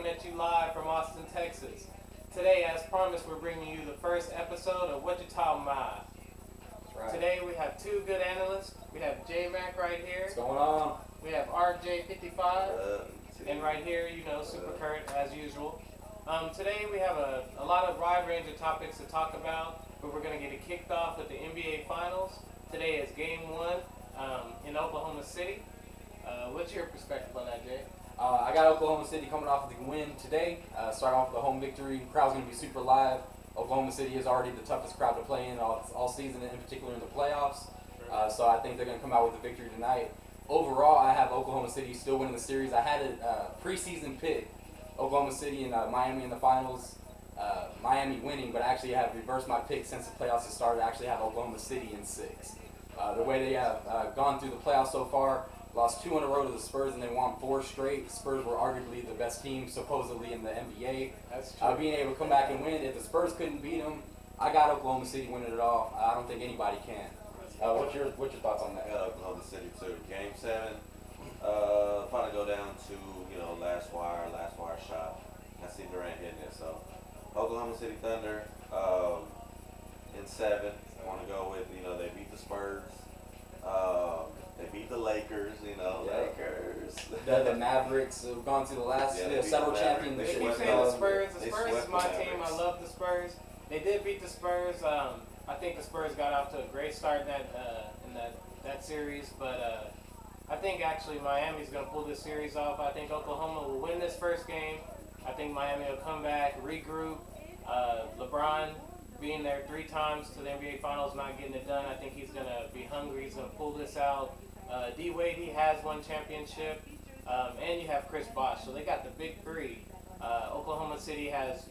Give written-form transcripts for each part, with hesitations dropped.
at you live from Austin, Texas. Today, as promised, we're bringing you the first episode of What You Talking About. Right. Today, we have two good analysts. We have J Mac right here. What's going on? We have RJ55. And right here, you know, Supercurt as usual. Today, we have a lot of wide range of topics to talk about, but we're going to get it kicked off with the NBA Finals. Today is Game 1 in Oklahoma City. What's your perspective on that, Jay? I got Oklahoma City coming off of the win today. Starting off with a home victory. Crowd's going to be super live. Oklahoma City is already the toughest crowd to play in all season, in particular in the playoffs. So I think they're going to come out with a victory tonight. Overall, I have Oklahoma City still winning the series. I had a preseason pick, Oklahoma City and Miami in the finals. Miami winning, but I actually have reversed my pick since the playoffs have started. I actually have Oklahoma City in 6. The way they have gone through the playoffs so far, lost 2 in a row to the Spurs and they won 4 straight. The Spurs were arguably the best team supposedly in the NBA. That's true. Being able to come back and win, if the Spurs couldn't beat them, I got Oklahoma City winning it all. I don't think anybody can. What's your thoughts on that? I got Oklahoma City too. Game 7, probably go down to last wire shot. I see Durant hitting it, so Oklahoma City Thunder in 7. I want to go with they beat the Spurs. They beat the Lakers. Lakers. The Mavericks have gone through the last several championships. They keep saying the Spurs. The Spurs is my team. I love the Spurs. They did beat the Spurs. I think the Spurs got off to a great start in that series, but I think actually Miami's going to pull this series off. I think Oklahoma will win this first game. I think Miami will come back, regroup. LeBron being there 3 times to the NBA Finals, not getting it done. I think he's going to be hungry. He's going to pull this out. D-Wade, he has 1 championship. And you have Chris Bosh. So they got the big 3. Oklahoma City has,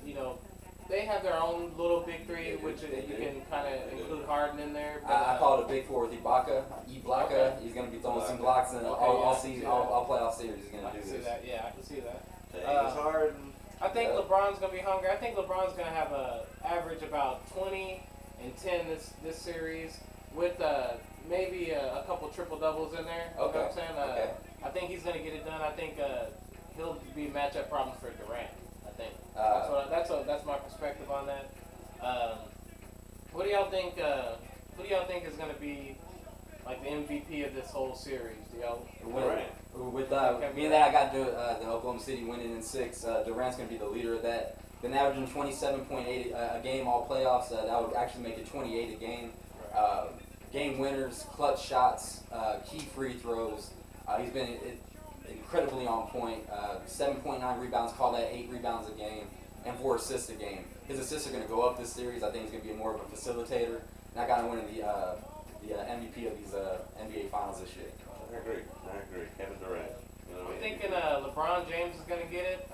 they have their own little big 3, which you can kind of include Harden in there. But, I call it a big 4 with Ibaka. Okay. He's going to be throwing some blocks and all season, all playoff series. He's going to do this. I can see that. Yeah, I can see that. Harden. I think LeBron's going to be hungry. I think LeBron's going to have a average about 20 and 10 this series with maybe a couple triple-doubles in there. You know what I'm saying? I think he's going to get it done. I think he'll be matchup problems for Durant. I think that's my perspective on that. What do y'all think? Who do y'all think is going to be like the MVP of this whole series? Do y'all? With being that I got the Oklahoma City winning in 6, Durant's going to be the leader of that. Been averaging 27.8 a game all playoffs. That would actually make it 28 a game. Game winners, clutch shots, key free throws. He's been incredibly on point. 7.9 rebounds, call that 8 rebounds a game, and 4 assists a game. His assists are going to go up this series. I think he's going to be more of a facilitator. And I got him winning the MVP of these NBA Finals this year. I agree. Kevin Durant. I'm thinking LeBron James is going to get it.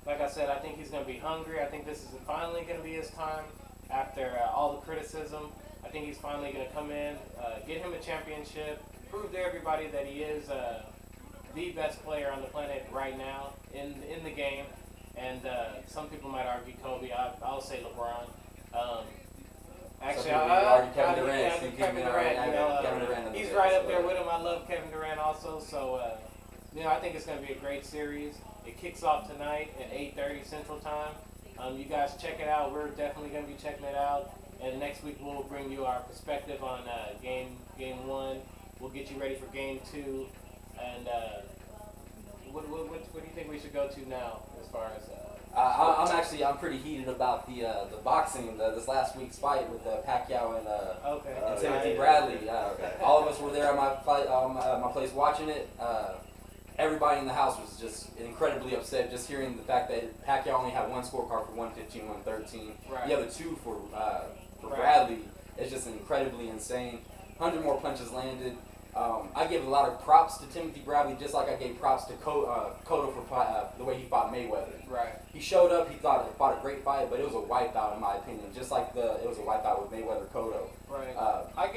Like I said, I think he's going to be hungry. I think this is finally going to be his time after all the criticism. I think he's finally going to come in, get him a championship, prove to everybody that he is the best player on the planet right now in the game. And some people might argue Kobe. I'll say LeBron. Actually, Kevin Durant. Kevin Durant. He's right up there with him. I love Kevin Durant also. So, I think it's going to be a great series. It kicks off tonight at 8:30 Central Time. You guys check it out. We're definitely going to be checking it out. And next week we'll bring you our perspective on game 1. We'll get you ready for game 2. And what do you think we should go to now as far as? I'm pretty heated about the boxing, this last week's fight with Pacquiao and Timothy Bradley. All of us were there at my place watching it. Everybody in the house was just incredibly upset just hearing the fact that Pacquiao only had 1 scorecard for 115, 113. Right. The other 2 for Bradley. It's just incredibly insane. 100 more punches landed. I give a lot of props to Timothy Bradley, just like I gave props to Cotto for the way he fought Mayweather. Right. He showed up. He fought a great fight, but it was a wipeout in my opinion. Just like it was a wipeout with Mayweather Cotto. Right. I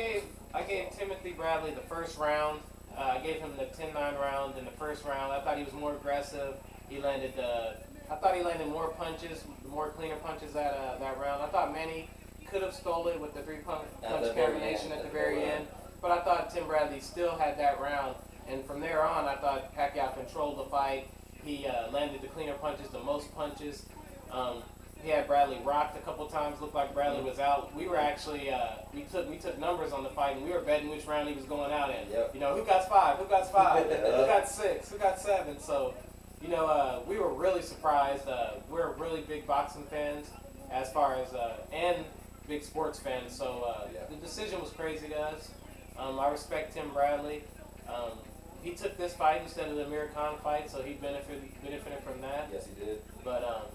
gave Timothy Bradley the first round. I gave him the 10-9 round in the first round. I thought he was more aggressive. I thought he landed more punches, more cleaner punches that round. I thought Manny could have stole it with the 3-punch combination at the very end. But I thought Tim Bradley still had that round. And from there on, I thought Pacquiao controlled the fight. He landed the cleaner punches, the most punches. He had Bradley rocked a couple times. Looked like Bradley was out. We were actually we took numbers on the fight, and we were betting which round he was going out in. Yep. You know, who got 5? Who got 5? Who got 6? Who got 7? So, you know, we were really surprised. We're really big boxing fans, as far as and big sports fans. So the decision was crazy to us. I respect Tim Bradley. He took this fight instead of the Amir Khan fight, so he benefited from that. Yes, he did. But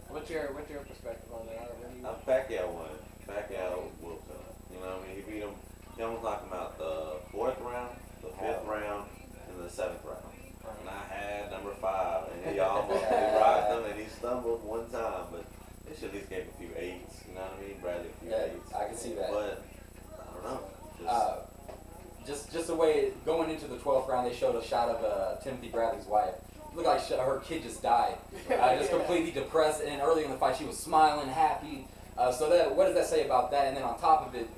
what's your perspective on that? Pacquiao won. Pacquiao whooped him. You know what I mean? He beat him. He almost knocked him out the 4th round, the 5th round, and the 7th round. And I had number 5, and he almost rocked him, and he stumbled one time, but they should at least gave him a few 8s. You know what I mean? Bradley a few 8s. I can see that. But I don't know. Just the way going into the 12th round, they showed a shot of Timothy Bradley's wife. It looked like her kid just died, just completely depressed. And early in the fight, she was smiling, happy. So that, what does that say about that? And then on top of it,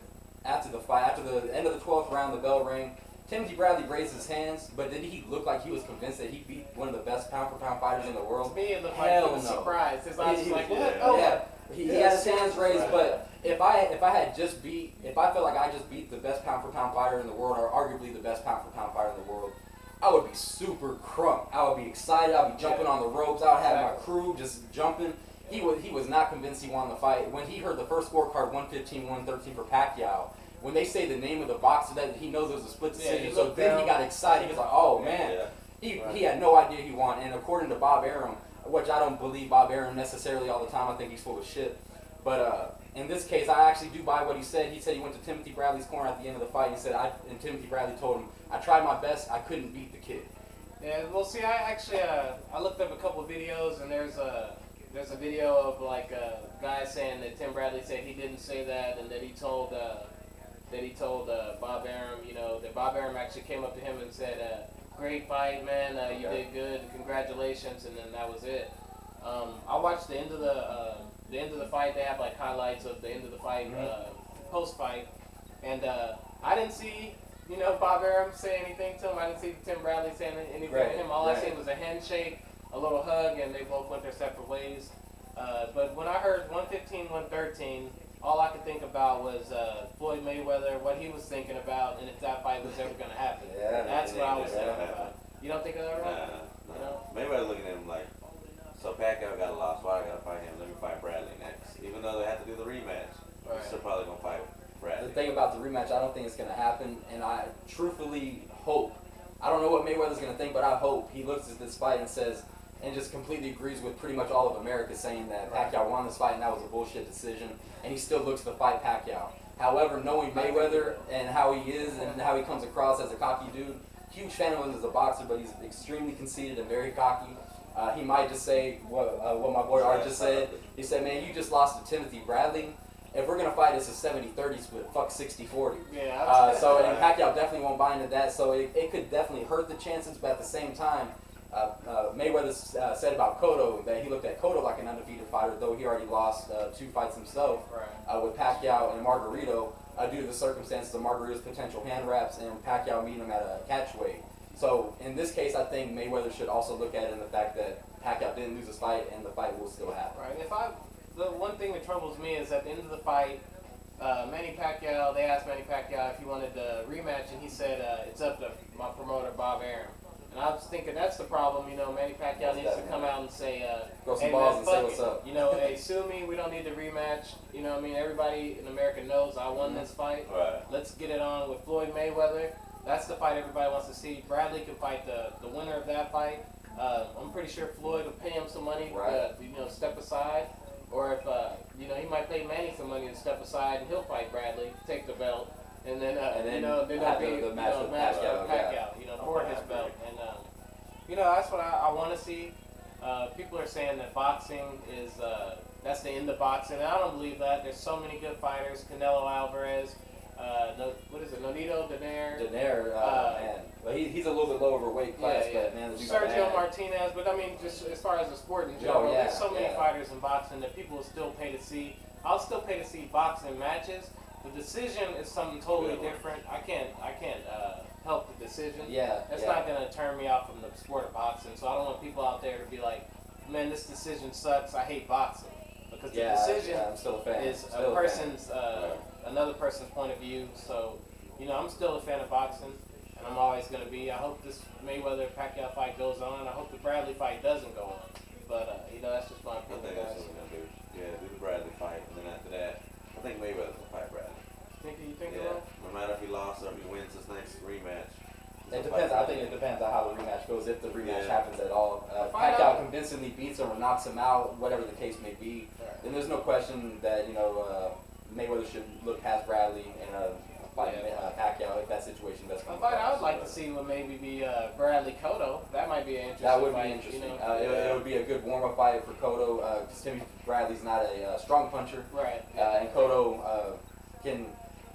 after the fight, after the end of the 12th round, the bell rang. Timothy Bradley raised his hands, but did he look like he was convinced that he beat one of the best pound-for-pound fighters in the world? To me, it looked like he was surprised. His eyes was like, what? Oh, yeah. He had his hands raised, but if I felt like I just beat the best pound-for-pound fighter in the world, or arguably the best pound-for-pound fighter in the world, I would be super crunk. I would be excited. I would be jumping on the ropes. I would have my crew just jumping. He was not convinced he won the fight. When he heard the first scorecard, 115-113 for Pacquiao, when they say the name of the boxer, that he knows it was a split decision, so then he got excited. He was like, oh, man. He had no idea he won. And according to Bob Arum, which I don't believe Bob Arum necessarily all the time, I think he's full of shit. But in this case, I actually do buy what he said. He said he went to Timothy Bradley's corner at the end of the fight. He said, and Timothy Bradley told him, I tried my best. I couldn't beat the kid. Yeah, well, see, I actually I looked up a couple of videos, and there's a video of like a guy saying that Tim Bradley said he didn't say that, and that he told Bob Arum, you know, that Bob Arum actually came up to him and said, great fight, man, you did good, congratulations, and then that was it. I watched the end of the fight. They have like highlights of the end of the fight, post-fight, and I didn't see, you know, Bob Arum say anything to him. I didn't see Tim Bradley saying anything to him. All I seen was a handshake, a little hug, and they both went their separate ways. But when I heard 115-113, all I could think about was Floyd Mayweather, what he was thinking about, and if that fight was ever going to happen. That's what I was thinking about. You don't think of that, right? Nah. You know? Mayweather looking at him like, so Pacquiao got a loss, why I got to fight him? Let me fight Bradley next. Even though they have to do the rematch, they're still probably going to fight Bradley. The thing about the rematch, I don't think it's going to happen, and I truthfully hope, I don't know what Mayweather's going to think, but I hope he looks at this fight and says, and just completely agrees with pretty much all of America saying that Pacquiao won this fight and that was a bullshit decision, and he still looks to fight Pacquiao. However, knowing Mayweather and how he is and how he comes across as a cocky dude, huge fan of him as a boxer, but he's extremely conceited and very cocky. He might just say what my boy Art just said. He said, man, you just lost to Timothy Bradley. If we're going to fight, it's a 70-30 split. Fuck 60-40. Yeah, so and Pacquiao definitely won't buy into that. So it could definitely hurt the chances, but at the same time, Mayweather said about Cotto that he looked at Cotto like an undefeated fighter, though he already lost 2 fights himself with Pacquiao and Margarito due to the circumstances of Margarito's potential hand wraps and Pacquiao meeting him at a catchweight. So in this case, I think Mayweather should also look at it in the fact that Pacquiao didn't lose his fight and the fight will still happen. Right. The one thing that troubles me is at the end of the fight, Manny Pacquiao, they asked Manny Pacquiao if he wanted the rematch, and he said it's up to my promoter Bob Arum. And I was thinking that's the problem, you know. Manny Pacquiao needs to come out and say, throw some hey, balls man, and say what's up. You know, hey, sue me. We don't need the rematch. You know what I mean? Everybody in America knows I won this fight. Let's get it on with Floyd Mayweather. That's the fight everybody wants to see. Bradley can fight the winner of that fight. I'm pretty sure Floyd will pay him some money to, you know, step aside. Or if, you know, he might pay Manny some money to step aside and he'll fight Bradley, take the belt. And then you know, then there'll be the match with Pacquiao, you know, for his belt. And, you know, that's what I want to see. People are saying that boxing is, that's the end of boxing. And I don't believe that. There's so many good fighters. Canelo Alvarez, what is it, Nonito Donaire? Man. But he's a little bit lower weight class, but man, Sergio Martinez, but I mean, just as far as the sport in general, there's so many fighters in boxing that people will still pay to see. I'll still pay to see boxing matches. The decision is something totally different. I can't help the decision. Yeah. That's not going to turn me off from the sport of boxing. So I don't want people out there to be like, man, this decision sucks. I hate boxing. Because the decision I'm still a fan. is a person's, another person's point of view. So, you know, I'm still a fan of boxing, and I'm always going to be. I hope this Mayweather-Pacquiao fight goes on. I hope the Bradley fight doesn't go on. But, you know, that's just my I opinion, think that's guys. what we're gonna do. Yeah, do the Bradley fight, and then after that, I think Mayweather's gonna fight Bradley. You think Yeah, no matter if he lost or if he wins his next rematch. It depends. I think it depends on how the rematch goes, if the rematch happens at all. Find Pacquiao out. convincingly beats him or knocks him out, whatever the case may be. Right. Then there's no question that Mayweather should look past Bradley and fight Pacquiao if that situation does come. A fight I would like to see would maybe be Bradley Cotto. That might be an interesting That would fight. be interesting. You know? It would be a good warm-up fight for Cotto because Timmy Bradley's not a strong puncher, Right. and Cotto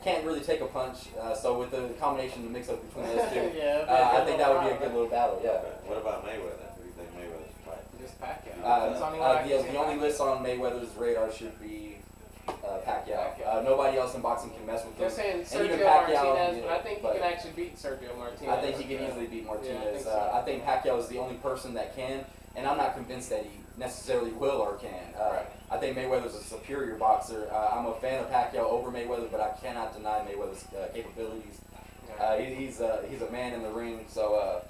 can't really take a punch. So with the combination, the mix-up between those two, I think that would be a good little battle. Yeah. Okay. What about Mayweather? Who do you think Mayweather should fight? Just Pacquiao. That's the only one I can see. The only list on Mayweather's radar should be Pacquiao. Nobody else in boxing can mess with him. They're saying And even Sergio Pacquiao, Martinez, but I think he can actually beat Sergio Martinez. I think he can easily beat Martinez. Yeah, I think Pacquiao is the only person that can, and I'm not convinced that he necessarily will or can. Right. I think Mayweather's a superior boxer. I'm a fan of Pacquiao over Mayweather, but I cannot deny Mayweather's capabilities. He's a man in the ring, so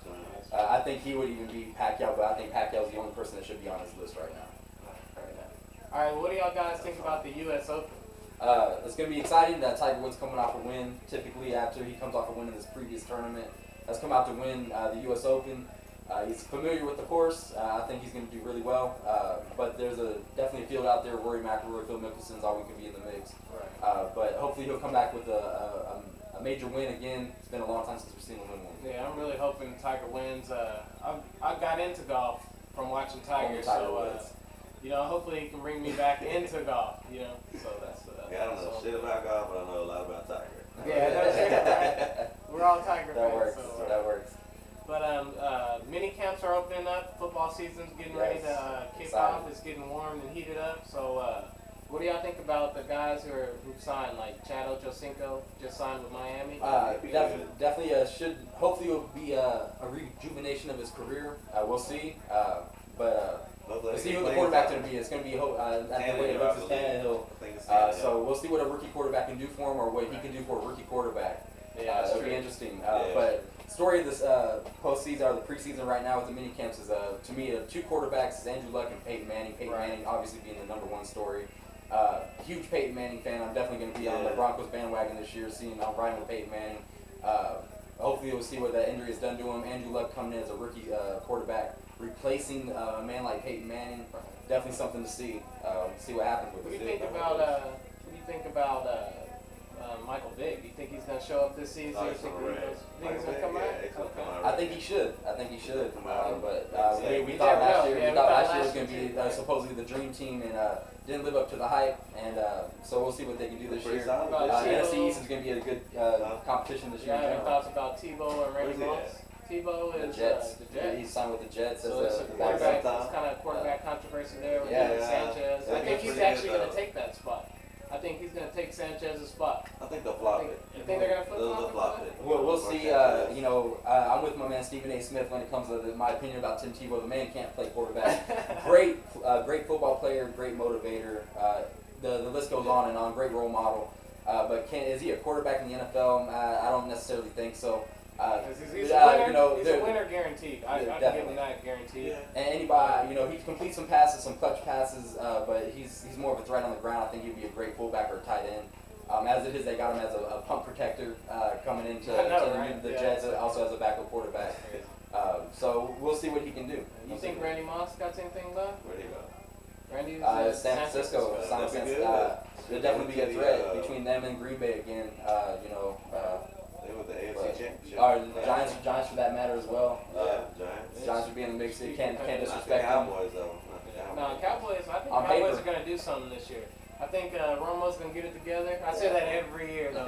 I think he would even beat Pacquiao, but I think Pacquiao's the only person that should be on his list right now. All right, what do y'all guys think about the U.S. Open? It's going to be exciting that Tiger Woods coming off a win. Typically, after he comes off a win in this previous tournament, has come out to win the U.S. Open. He's familiar with the course. I think he's going to do really well. But there's definitely a field out there. Rory McIlroy, Phil Mickelson's all we can be in the mix. Right. But hopefully he'll come back with a major win again. It's been a long time since we've seen him win one. Yeah, I'm really hoping Tiger wins. I got into golf from watching Tiger, you know, hopefully he can bring me back into golf. You know, so that's. Yeah, I don't know shit about golf, but I know a lot about Tiger. Yeah, that's right. We're all Tiger That fans. works. So, That works. But mini camps are opening up. Football season's getting ready to kick off. It's getting warm and heated up. So, what do y'all think about the guys who signed, like Chad Ochocinco just signed with Miami? Definitely should. Hopefully, it will be a rejuvenation of his career. We'll see. We'll see who the quarterback's going to be. It's going to be at the way it looks is Tannehill. So we'll see what a rookie quarterback can do for him, or what he can do for a rookie quarterback. Yeah, it'll be interesting. But story of this postseason or the preseason right now with the mini camps is to me two quarterbacks is Andrew Luck and Peyton Manning. Peyton Manning obviously being the #1 story. Huge Peyton Manning fan. I'm definitely going to be on the Broncos bandwagon this year, I'm riding with Peyton Manning. Hopefully we'll see what that injury has done to him. Andrew Luck coming in as a rookie quarterback, replacing a man like Peyton Manning. Definitely something to see. See what happens with What it. do you think about Michael Vick? Do you think he's going to show up this season? Oh, You think he's going to come out? I think he should. But we You thought never last know. year, Yeah, we thought last year year was going to be supposedly the dream team, and didn't live up to the hype. And so we'll see what they can do this year. NFC East is going to be a good competition this year. You have any thoughts about Tebow and Randy Moss? Tebow is The Jets. the Jets. He's signed with the Jets So as it's a quarterback. backup. It's kind of quarterback controversy there with Sanchez. Yeah, I think he's pretty actually good, going to take that spot. I think he's going to take Sanchez's spot. I think they'll flop it. You think they're going to They'll flop flip it. We'll see. I'm with my man Stephen A. Smith when it comes to my opinion about Tim Tebow. The man can't play quarterback. Great football player, great motivator. The list goes on and on. Great role model. But is he a quarterback in the NFL? I don't necessarily think so. He's a winner guaranteed. I can give him that guaranteed. Yeah. And anybody, he completes some passes, some clutch passes, but he's more of a threat on the ground. I think he'd be a great fullback or tight end. As it is, they got him as a pump protector coming into the Jets, also as a backup quarterback. So we'll see what he can do. You think Randy Moss got anything left? Where'd he go? Randy's San Francisco. There'll definitely be a threat between them and Green Bay again. They were the AFC Championship. Giants for that matter as well. Giants. Giants would be in the mix. You can't Not the disrespect them. Cowboys though. No, Cowboys. I think On Cowboys paper. are going to do something this year. I think Romo's going to get it together. I say that every year though.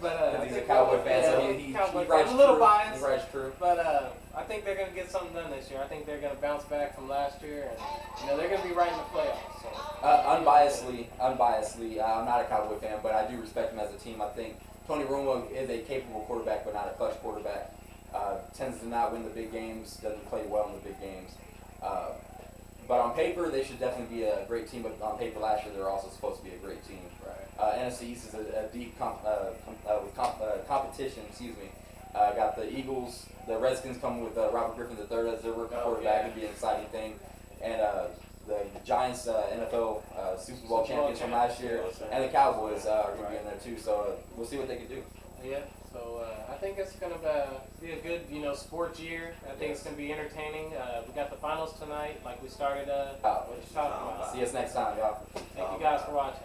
But he's a Cowboy fan, so he Cowboy rides fan. A little true. biased. He rides true. But I think they're going to get something done this year. I think they're going to bounce back from last year, and they're going to be right in the playoffs. So. Unbiasedly, I'm not a Cowboy fan, but I do respect them as a team. I think Tony Romo is a capable quarterback, but not a clutch quarterback. Tends to not win the big games, doesn't play well in the big games. But on paper, they should definitely be a great team. But on paper, last year they were also supposed to be a great team. Right. NFC East is a deep competition. Excuse me. Got the Eagles, the Redskins coming with Robert Griffin III as their rookie quarterback. It'd be an exciting thing. And the Giants, NFL Super Bowl champions from last year, and the Cowboys are going to be in there too. So we'll see what they can do. Yeah. So I think it's going to be a good, sports year. I think it's going to be entertaining. We got the finals tonight, like we started. What you talking about? See us next time, y'all. Thank you guys for watching.